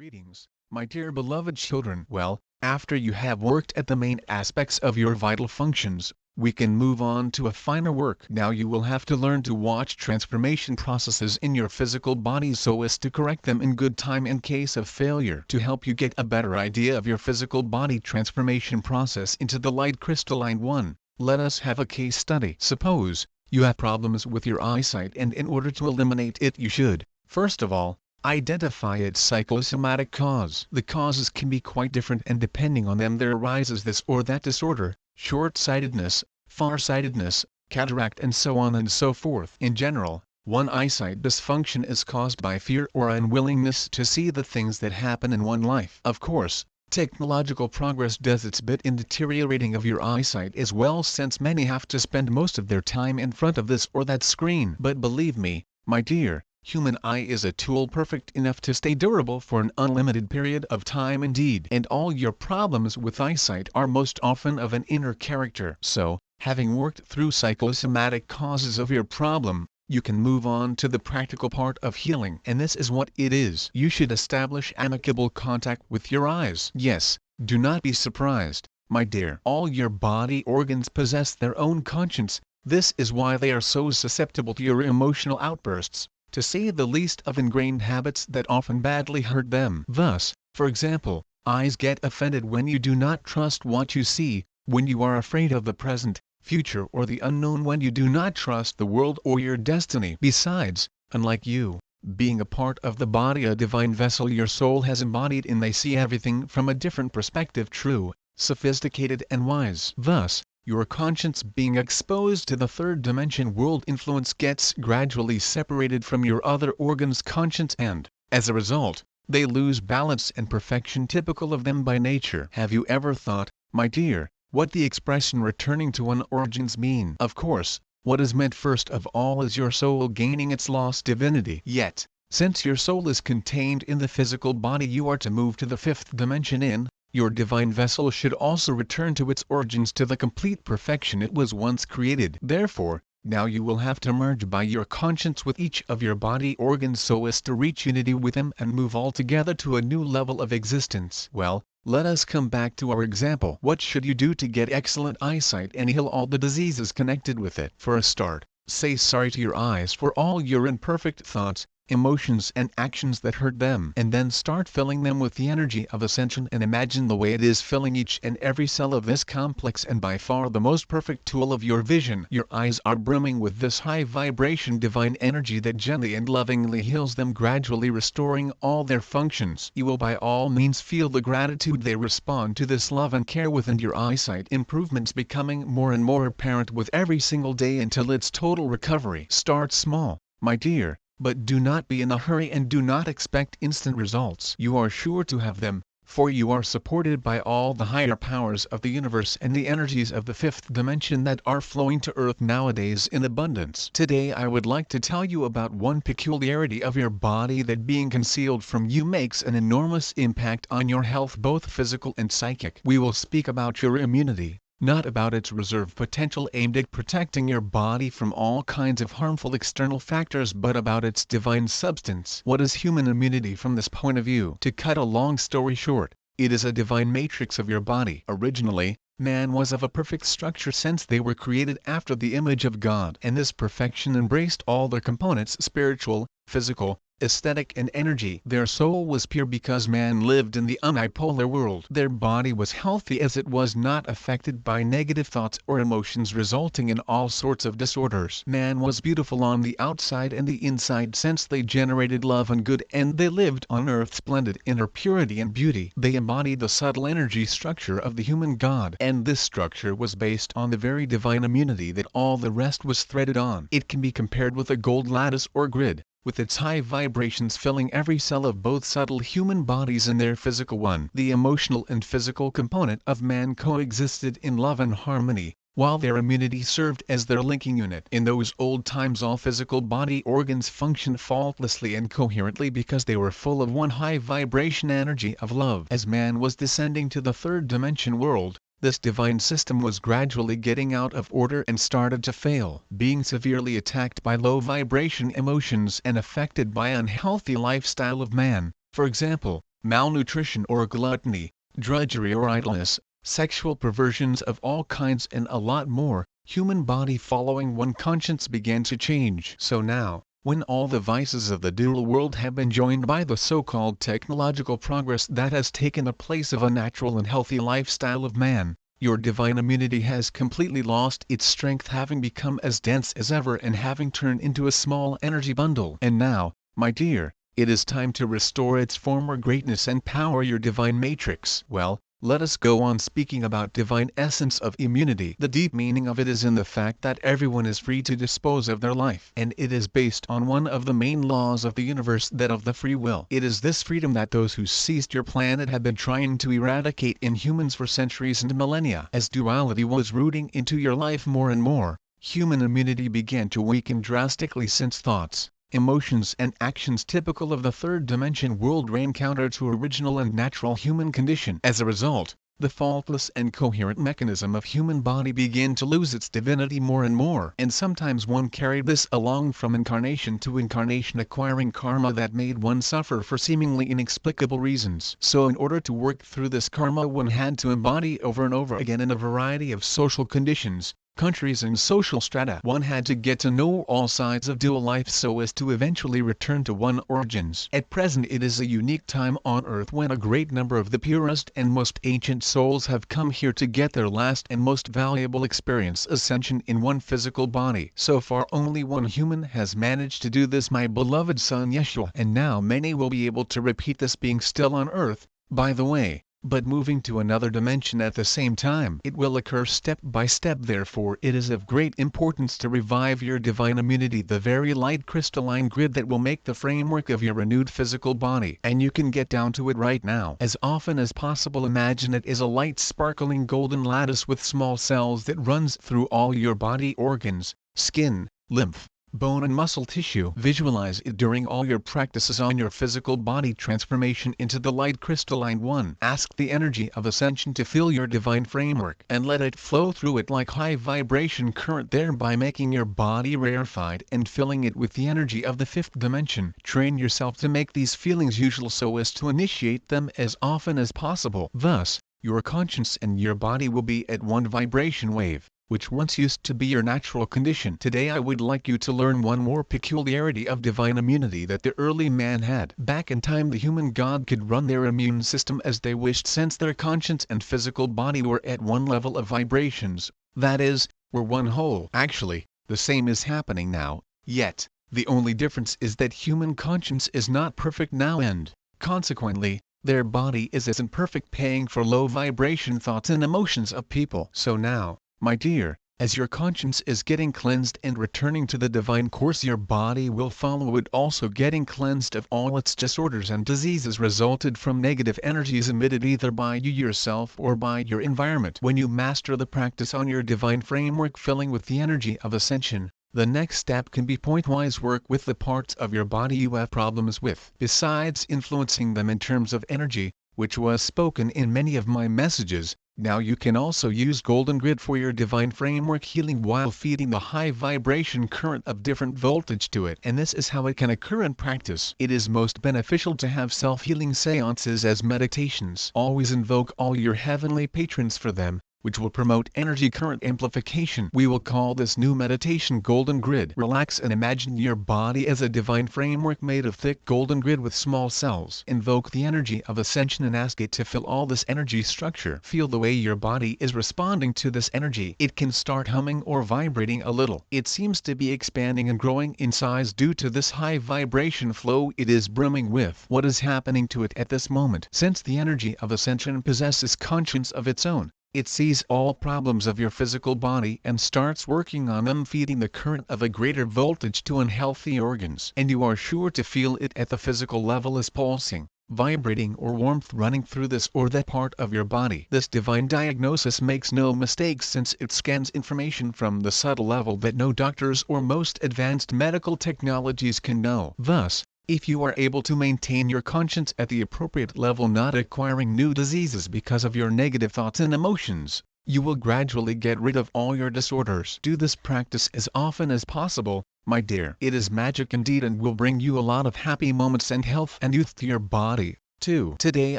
Greetings, my dear beloved children. Well, after you have worked at the main aspects of your vital functions, we can move on to a finer work. Now you will have to learn to watch transformation processes in your physical body so as to correct them in good time in case of failure. To help you get a better idea of your physical body transformation process into the light crystalline one, let us have a case study. Suppose you have problems with your eyesight, and in order to eliminate it you should, first of all, identify its psychosomatic cause. The causes can be quite different, and depending on them there arises this or that disorder: short-sightedness, far-sightedness, cataract, and so on and so forth. In general, one eyesight dysfunction is caused by fear or unwillingness to see the things that happen in one life. Of course, technological progress does its bit in deteriorating of your eyesight as well, since many have to spend most of their time in front of this or that screen. But believe me, my dear, human eye is a tool perfect enough to stay durable for an unlimited period of time indeed. And all your problems with eyesight are most often of an inner character. So, having worked through psychosomatic causes of your problem, you can move on to the practical part of healing. And this is what it is. You should establish amicable contact with your eyes. Yes, do not be surprised, my dear. All your body organs possess their own conscience. This is why they are so susceptible to your emotional outbursts, to say the least, of ingrained habits that often badly hurt them. Thus, for example, eyes get offended when you do not trust what you see, when you are afraid of the present, future, or the unknown, when you do not trust the world or your destiny. Besides, unlike you, being a part of the body, a divine vessel your soul has embodied in, they see everything from a different perspective, true, sophisticated, and wise. Thus, your conscience, being exposed to the third dimension world influence, gets gradually separated from your other organs' conscience, and, as a result, they lose balance and perfection typical of them by nature. Have you ever thought, my dear, what the expression returning to one origins mean? Of course, what is meant first of all is your soul gaining its lost divinity. Yet, since your soul is contained in the physical body, you are to move to the fifth dimension in your divine vessel should also return to its origins, to the complete perfection it was once created. Therefore, now you will have to merge by your conscience with each of your body organs so as to reach unity with them and move all together to a new level of existence. Well, let us come back to our example. What should you do to get excellent eyesight and heal all the diseases connected with it? For a start, say sorry to your eyes for all your imperfect thoughts, emotions, and actions that hurt them, and then start filling them with the energy of ascension, and imagine the way it is filling each and every cell of this complex and by far the most perfect tool of your vision. Your eyes are brimming with this high vibration divine energy that gently and lovingly heals them, gradually restoring all their functions. You will by all means feel the gratitude they respond to this love and care within your eyesight, improvements becoming more and more apparent with every single day until its total recovery. Start small, my dear, but do not be in a hurry and do not expect instant results. You are sure to have them, for you are supported by all the higher powers of the universe and the energies of the fifth dimension that are flowing to Earth nowadays in abundance. Today I would like to tell you about one peculiarity of your body that, being concealed from you, makes an enormous impact on your health, both physical and psychic. We will speak about your immunity, not about its reserve potential aimed at protecting your body from all kinds of harmful external factors, but about its divine substance. What is human immunity from this point of view? To cut a long story short, it is a divine matrix of your body. Originally, man was of a perfect structure since they were created after the image of God, and this perfection embraced all their components: spiritual, physical, aesthetic, and energy. Their soul was pure because man lived in the unipolar world. Their body was healthy as it was not affected by negative thoughts or emotions resulting in all sorts of disorders. Man was beautiful on the outside and the inside since they generated love and good, and they lived on earth splendid in her purity and beauty. They embodied the subtle energy structure of the human God, and this structure was based on the very divine immunity that all the rest was threaded on. It can be compared with a gold lattice or grid, with its high vibrations filling every cell of both subtle human bodies and their physical one. The emotional and physical component of man coexisted in love and harmony, while their immunity served as their linking unit. In those old times all physical body organs functioned faultlessly and coherently because they were full of one high vibration energy of love. As man was descending to the third dimension world, this divine system was gradually getting out of order and started to fail, being severely attacked by low vibration emotions and affected by unhealthy lifestyle of man. For example, malnutrition or gluttony, drudgery or idleness, sexual perversions of all kinds and a lot more. Human body following one conscience began to change. So now, when all the vices of the dual world have been joined by the so-called technological progress that has taken the place of a natural and healthy lifestyle of man, your divine immunity has completely lost its strength, having become as dense as ever and having turned into a small energy bundle. And now, my dear, it is time to restore its former greatness and power, your divine matrix. Well, let us go on speaking about divine essence of immunity. The deep meaning of it is in the fact that everyone is free to dispose of their life, and it is based on one of the main laws of the universe, that of the free will. It is this freedom that those who seized your planet have been trying to eradicate in humans for centuries and millennia. As duality was rooting into your life more and more, human immunity began to weaken drastically, since thoughts, emotions and actions typical of the third dimension world ran counter to original and natural human condition. As a result, the faultless and coherent mechanism of human body began to lose its divinity more and more, and sometimes one carried this along from incarnation to incarnation, acquiring karma that made one suffer for seemingly inexplicable reasons. So in order to work through this karma, one had to embody over and over again in a variety of social conditions, countries and social strata. One had to get to know all sides of dual life so as to eventually return to one origins. At present it is a unique time on earth when a great number of the purest and most ancient souls have come here to get their last and most valuable experience, ascension in one physical body. So far only one human has managed to do this, my beloved son Yeshua, and now many will be able to repeat this, being still on earth, by the way, but moving to another dimension at the same time. It will occur step by step. Therefore it is of great importance to revive your divine immunity, the very light crystalline grid that will make the framework of your renewed physical body. And you can get down to it right now. As often as possible, imagine it as a light sparkling golden lattice with small cells that runs through all your body organs, skin, lymph, bone and muscle tissue. Visualize it during all your practices on your physical body transformation into the light crystalline one. Ask the energy of ascension to fill your divine framework and let it flow through it like high vibration current, thereby making your body rarefied and filling it with the energy of the fifth dimension. Train yourself to make these feelings usual so as to initiate them as often as possible. Thus, your conscience and your body will be at one vibration wave, which once used to be your natural condition. Today I would like you to learn one more peculiarity of divine immunity that the early man had. Back in time, the human god could run their immune system as they wished, since their conscience and physical body were at one level of vibrations, that is, were one whole. Actually, the same is happening now, yet, the only difference is that human conscience is not perfect now, and, consequently, their body is as imperfect, paying for low vibration thoughts and emotions of people. So now, my dear, as your conscience is getting cleansed and returning to the divine course, your body will follow it, also getting cleansed of all its disorders and diseases resulted from negative energies emitted either by you yourself or by your environment. When you master the practice on your divine framework filling with the energy of ascension, the next step can be pointwise work with the parts of your body you have problems with. Besides influencing them in terms of energy, which was spoken in many of my messages, now you can also use Golden Grid for your divine framework healing while feeding the high vibration current of different voltage to it. And this is how it can occur in practice. It is most beneficial to have self-healing seances as meditations. Always invoke all your heavenly patrons for them, which will promote energy current amplification. We will call this new meditation Golden Grid. Relax and imagine your body as a divine framework made of thick golden grid with small cells. Invoke the energy of ascension and ask it to fill all this energy structure. Feel the way your body is responding to this energy. It can start humming or vibrating a little. It seems to be expanding and growing in size due to this high vibration flow it is brimming with. What is happening to it at this moment? Since the energy of ascension possesses conscience of its own, it sees all problems of your physical body and starts working on them, feeding the current of a greater voltage to unhealthy organs. And you are sure to feel it at the physical level as pulsing, vibrating or warmth running through this or that part of your body. This divine diagnosis makes no mistakes, since it scans information from the subtle level that no doctors or most advanced medical technologies can know. Thus, if you are able to maintain your conscience at the appropriate level, not acquiring new diseases because of your negative thoughts and emotions, you will gradually get rid of all your disorders. Do this practice as often as possible, my dear. It is magic indeed and will bring you a lot of happy moments and health and youth to your body. 2. Today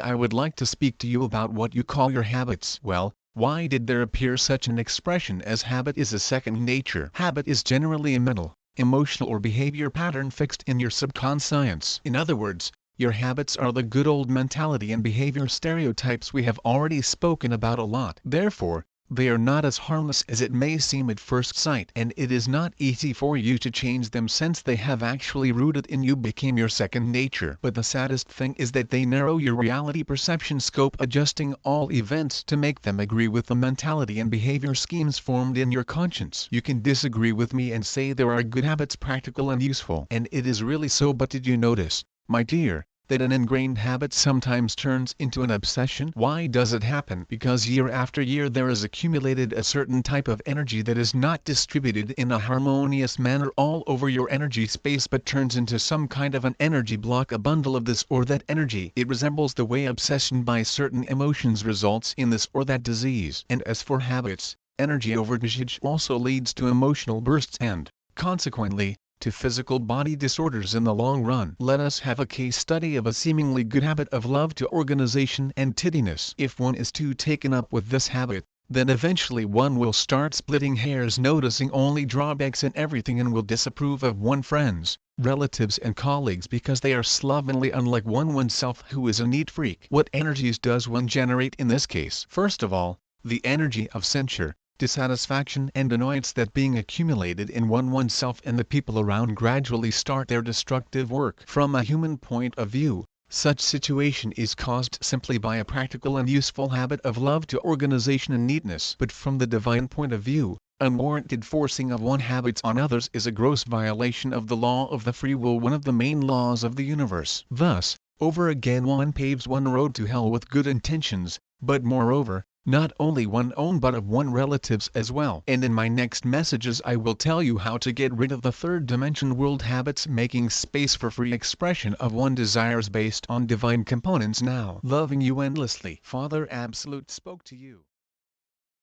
I would like to speak to you about what you call your habits. Well, why did there appear such an expression as habit is a second nature? Habit is generally a mental, emotional or behavior pattern fixed in your subconscious. In other words, your habits are the good old mentality and behavior stereotypes we have already spoken about a lot. Therefore, they are not as harmless as it may seem at first sight, and it is not easy for you to change them since they have actually rooted in you, became your second nature. But the saddest thing is that they narrow your reality perception scope, adjusting all events to make them agree with the mentality and behavior schemes formed in your conscience. You can disagree with me and say there are good habits practical and useful, and it is really so, but did you notice, my dear, that an ingrained habit sometimes turns into an obsession? Why does it happen? Because year after year there is accumulated a certain type of energy that is not distributed in a harmonious manner all over your energy space, but turns into some kind of an energy block, a bundle of this or that energy. It resembles the way obsession by certain emotions results in this or that disease. And as for habits, energy overdosage also leads to emotional bursts and, consequently, to physical body disorders in the long run. Let us have a case study of a seemingly good habit of love to organization and tidiness. If one is too taken up with this habit, then eventually one will start splitting hairs, noticing only drawbacks in everything, and will disapprove of one's friends, relatives and colleagues because they are slovenly, unlike oneself who is a neat freak. What energies does one generate in this case? First of all, the energy of censure, dissatisfaction and annoyance that being accumulated in oneself and the people around gradually start their destructive work. From a human point of view, such situation is caused simply by a practical and useful habit of love to organization and neatness. But from the divine point of view, unwarranted forcing of one habits on others is a gross violation of the law of the free will, one of the main laws of the universe. Thus, over again one paves one road to hell with good intentions, but moreover, not only one own but of one relatives as well. And in my next messages I will tell you how to get rid of the third dimension world habits, making space for free expression of one desires based on divine components. Now, loving you endlessly, Father Absolute spoke to you.